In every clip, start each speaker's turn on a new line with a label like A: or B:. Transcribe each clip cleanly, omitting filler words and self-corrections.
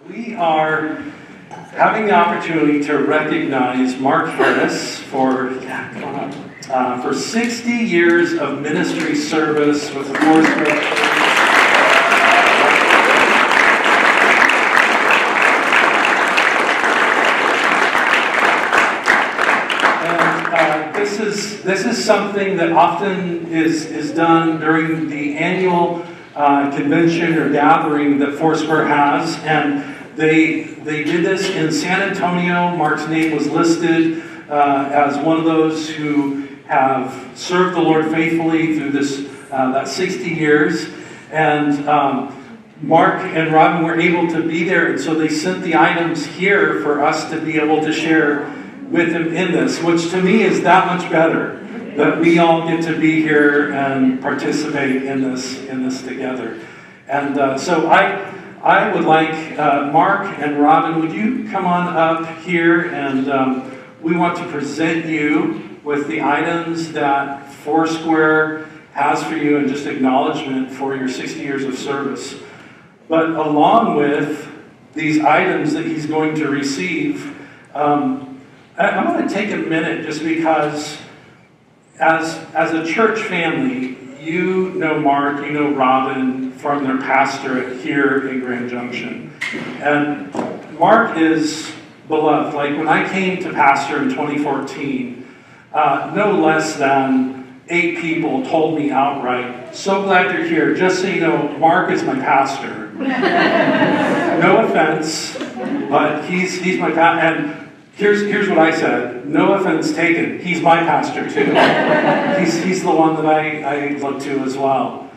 A: We are having the opportunity to recognize Mark Harris for 60 years of ministry service with the Foursquare Church. This is something that often is done during the annual convention or gathering that Foursquare has, and they did this in San Antonio. Mark's name was listed as one of those who have served the Lord faithfully through that 60 years, and Mark and Robin were able to be there, and so they sent the items here for us to be able to share with him in this, which to me is that much better, that we all get to be here and participate in this together. And so I would like Mark and Robin, would you come on up here, and we want to present you with the items that Foursquare has for you and just acknowledgement for your 60 years of service. But along with these items that he's going to receive, I want to take a minute just because as a church family, you know Mark, you know Robin from their pastorate here in Grand Junction. And Mark is beloved. Like when I came to pastor in 2014, no less than 8 people told me outright, "So glad you're here. Just so you know, Mark is my pastor." No offense, but he's my pastor. And here's what I said. No offense taken. He's my pastor too. He's the one that I look to as well.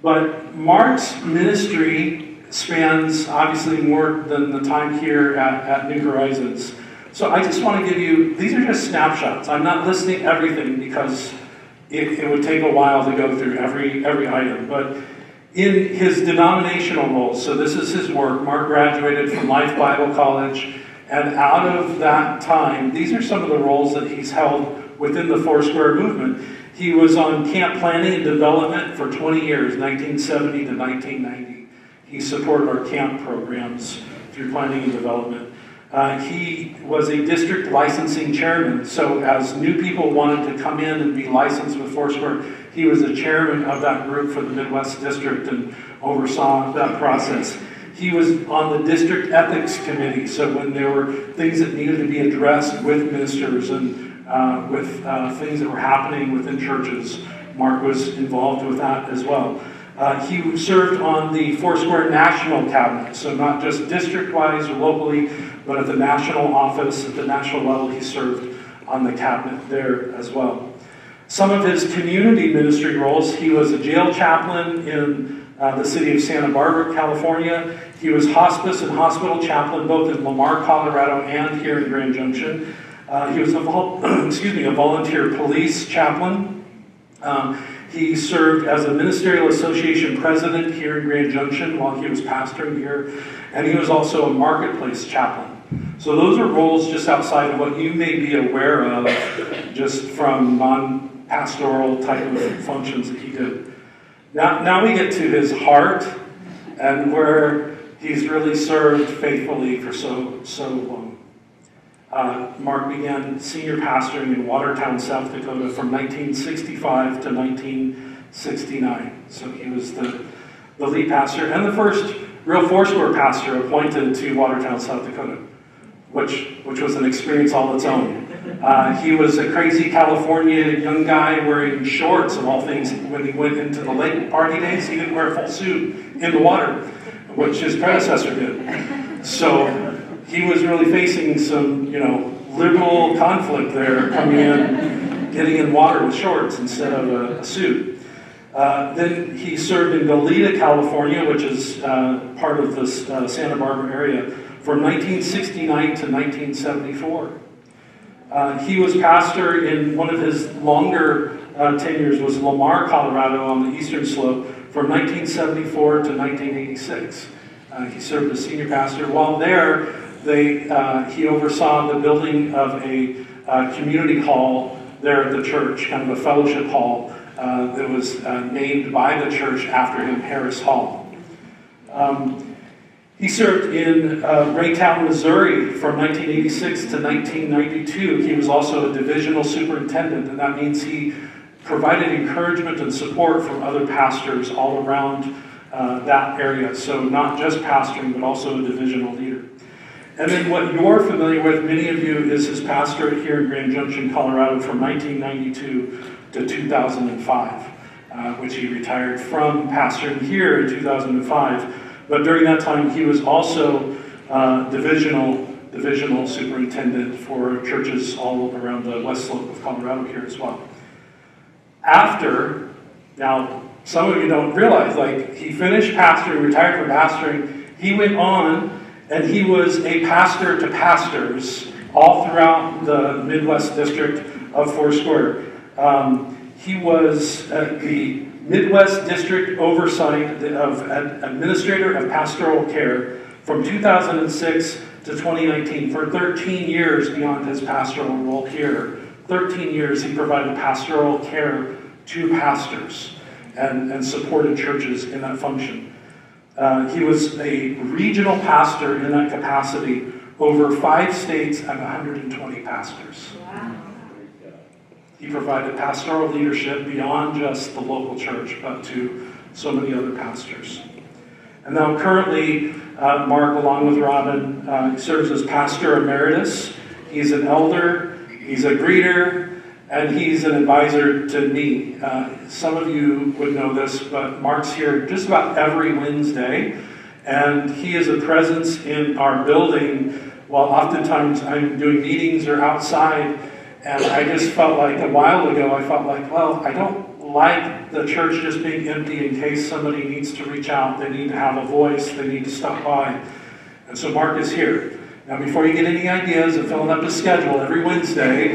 A: But Mark's ministry spans obviously more than the time here at New Horizons. So I just want to give you, these are just snapshots. I'm not listing everything because it would take a while to go through every item. But in his denominational roles, so this is his work. Mark graduated from Life Bible College. And out of that time, these are some of the roles that he's held within the Foursquare movement. He was on camp planning and development for 20 years, 1970 to 1990. He supported our camp programs through planning and development. He was a district licensing chairman. So as new people wanted to come in and be licensed with Foursquare, he was the chairman of that group for the Midwest District and oversaw that process. He was on the district ethics committee, so when there were things that needed to be addressed with ministers and with things that were happening within churches, Mark was involved with that as well. He served on the Foursquare National Cabinet, so not just district-wise or locally, but at the national office, at the national level, he served on the cabinet there as well. Some of his community ministry roles, he was a jail chaplain in the city of Santa Barbara, California. He was hospice and hospital chaplain both in Lamar, Colorado, and here in Grand Junction. He was a volunteer police chaplain. He served as a ministerial association president here in Grand Junction while he was pastoring here, and he was also a marketplace chaplain. So those are roles just outside of what you may be aware of, just from non-pastoral type of functions that he did. Now we get to his heart and where he's really served faithfully for so long. Mark began senior pastoring in Watertown, South Dakota from 1965 to 1969. So he was the lead pastor and the first real Foursquare pastor appointed to Watertown, South Dakota, which was an experience all its own. He was a crazy California young guy wearing shorts of all things. When he went into the lake party days, he didn't wear a full suit in the water, which his predecessor did. So he was really facing some, liberal conflict there, coming in, getting in water with shorts instead of a suit. Then he served in Goleta, California, which is part of the Santa Barbara area, from 1969 to 1974. He was pastor in one of his longer tenures was Lamar, Colorado on the eastern slope from 1974 to 1986. He served as senior pastor. While there, he oversaw the building of a community hall there at the church, kind of a fellowship hall that was named by the church after him, Harris Hall. He served in Raytown, Missouri from 1986 to 1992. He was also a divisional superintendent, and that means he provided encouragement and support from other pastors all around that area. So not just pastoring, but also a divisional leader. And then what you're familiar with, many of you, is his pastorate here in Grand Junction, Colorado from 1992 to 2005, which he retired from pastoring here in 2005. But during that time, he was also divisional superintendent for churches all around the west slope of Colorado here as well. Now, some of you don't realize, like, he finished pastoring, retired from pastoring, he went on and he was a pastor to pastors all throughout the Midwest district of Foursquare. He was the Midwest District Oversight of Administrator of Pastoral Care from 2006 to 2019 for 13 years beyond his pastoral role here. 13 years he provided pastoral care to pastors and supported churches in that function. He was a regional pastor in that capacity over 5 states and 120 pastors.
B: Wow.
A: He provided pastoral leadership beyond just the local church, but to so many other pastors. And now currently, Mark, along with Robin, serves as pastor emeritus. He's an elder, he's a greeter, and he's an advisor to me. Some of you would know this, but Mark's here just about every Wednesday, and he is a presence in our building while oftentimes I'm doing meetings or outside. And I just felt like a while ago, well, I don't like the church just being empty in case somebody needs to reach out. They need to have a voice. They need to stop by. And so Mark is here. Now, before you get any ideas of filling up his schedule every Wednesday,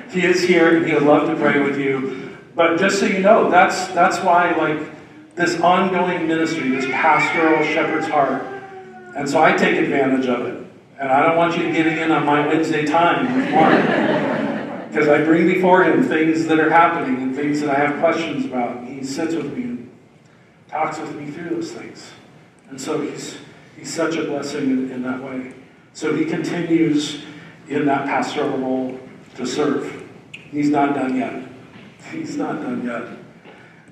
A: he is here and he would love to pray with you. But just so you know, that's why, like, this ongoing ministry, this pastoral shepherd's heart. And so I take advantage of it. And I don't want you to get in on my Wednesday time with Mark. Because I bring before him things that are happening and things that I have questions about. And he sits with me and talks with me through those things. And so he's such a blessing in that way. So he continues in that pastoral role to serve. He's not done yet. He's not done yet.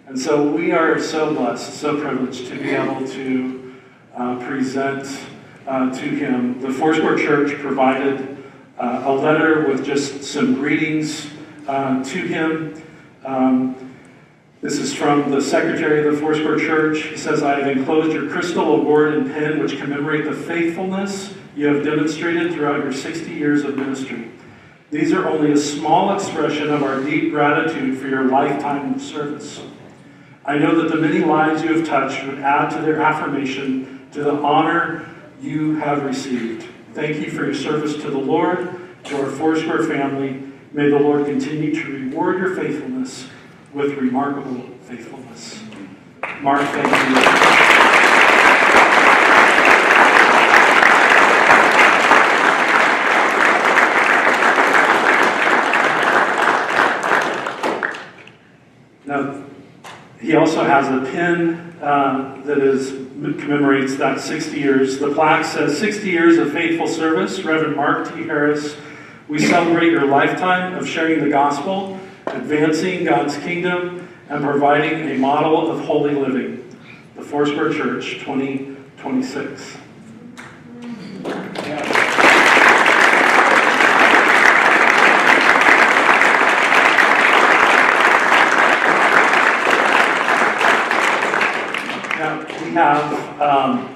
A: And so we are so blessed, so privileged to be able to present to him. The Foursquare Church provided a letter with just some greetings to him. This is from the secretary of the Foursquare Church. He says, "I have enclosed your crystal award and pen which commemorate the faithfulness you have demonstrated throughout your 60 years of ministry. These are only a small expression of our deep gratitude for your lifetime of service. I know that the many lives you have touched would add to their affirmation to the honor you have received. Thank you for your service to the Lord, to our Foursquare family. May the Lord continue to reward your faithfulness with remarkable faithfulness." Mark, thank you. Now, he also has a pin that commemorates that 60 years. The plaque says, "60 years of faithful service, Reverend Mark T. Harris. We celebrate your lifetime of sharing the gospel, advancing God's kingdom, and providing a model of holy living. The Foursquare Church, 2026. We have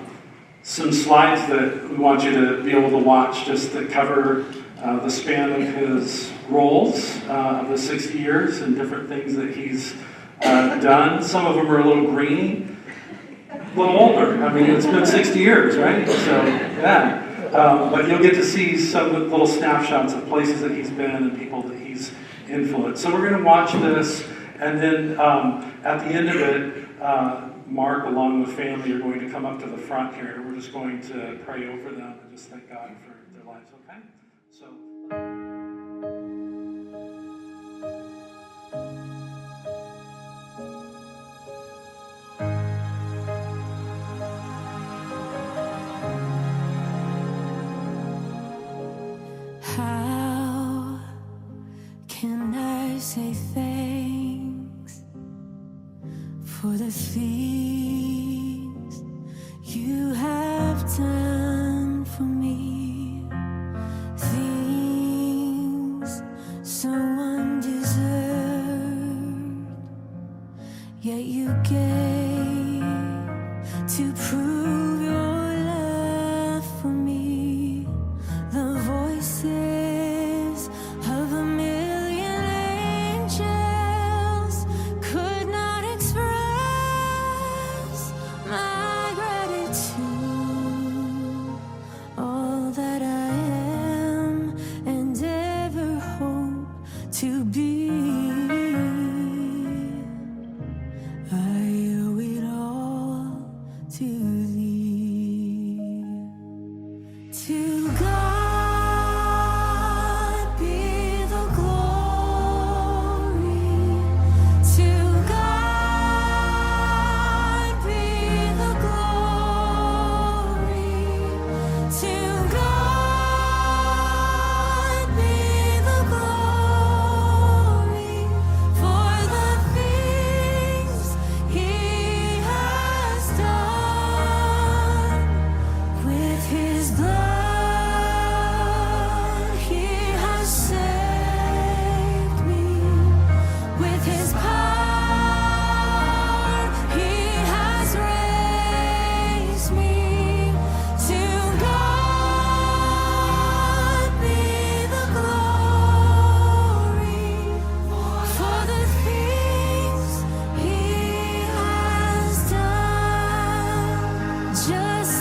A: some slides that we want you to be able to watch just that cover the span of his roles of the 60 years and different things that he's done. Some of them are a little green, a little older. I mean, it's been 60 years, right? So, yeah. But you'll get to see some little snapshots of places that he's been and people that he's influenced. So we're going to watch this, and then at the end of it, Mark, along with family, are going to come up to the front here. We're just going to pray over them and just thank God for their lives, okay? So.
B: for the things you have done for me, things so undeserved, yet you gave to prove your love for me. The voices of a million angels could not express my gratitude. All that I am and ever hope to be, I owe it all to thee. To God be the glory. To God be the glory. To God be the glory for the things He has done. With His blood He has saved me. With His power He has raised me. To God be the glory for the things He has done. Just